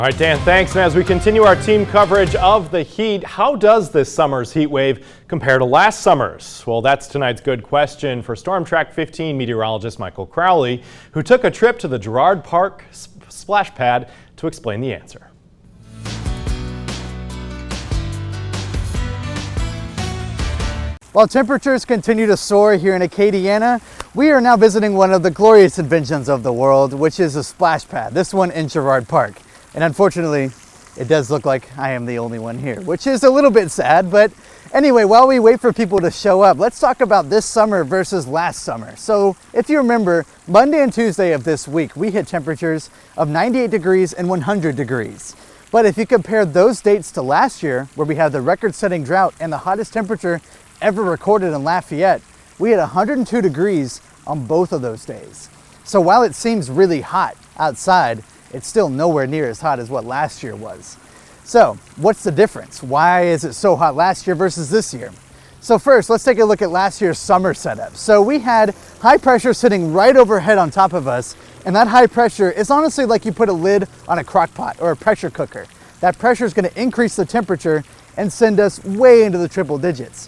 All right, Dan, thanks. And as we continue our team coverage of the heat, how does this summer's heat wave compare to last summer's? Well, that's tonight's good question for Storm Track 15 meteorologist Michael Crowley, who took a trip to the Girard Park splash pad to explain the answer. While temperatures continue to soar here in Acadiana, we are now visiting one of the glorious inventions of the world, which is a splash pad, this one in Girard Park. And unfortunately, it does look like I am the only one here, which is a little bit sad. But anyway, while we wait for people to show up, let's talk about this summer versus last summer. So if you remember, Monday and Tuesday of this week, we hit temperatures of 98 degrees and 100 degrees. But if you compare those dates to last year, where we had the record-setting drought and the hottest temperature ever recorded in Lafayette, we had 102 degrees on both of those days. So while it seems really hot outside, it's still nowhere near as hot as what last year was. So what's the difference? Why is it so hot last year versus this year? So first, let's take a look at last year's summer setup. So we had high pressure sitting right overhead on top of us, and that high pressure is honestly like you put a lid on a crock pot or a pressure cooker. That pressure is going to increase the temperature and send us way into the triple digits.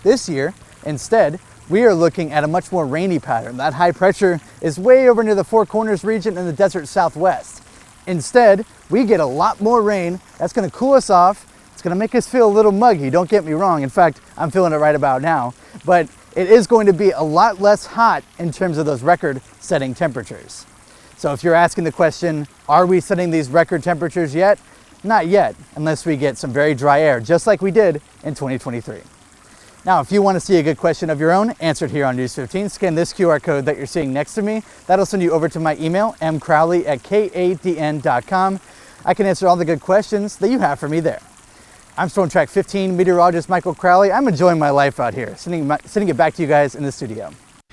This year, instead, we are looking at a much more rainy pattern. That high pressure is way over near the Four Corners region in the desert southwest. Instead, we get a lot more rain. That's going to cool us off. It's going to make us feel a little muggy, don't get me wrong. In fact, I'm feeling it right about now. But it is going to be a lot less hot in terms of those record-setting temperatures. So if you're asking the question, are we setting these record temperatures yet? Not yet, unless we get some very dry air, just like we did in 2023. Now, if you want to see a good question of your own answered here on News 15, scan this QR code that you're seeing next to me. That'll send you over to my email, mcrowley@kadn.com. I can answer all the good questions that you have for me there. I'm Storm Track 15 meteorologist Michael Crowley. I'm enjoying my life out here, sending it back to you guys in the studio.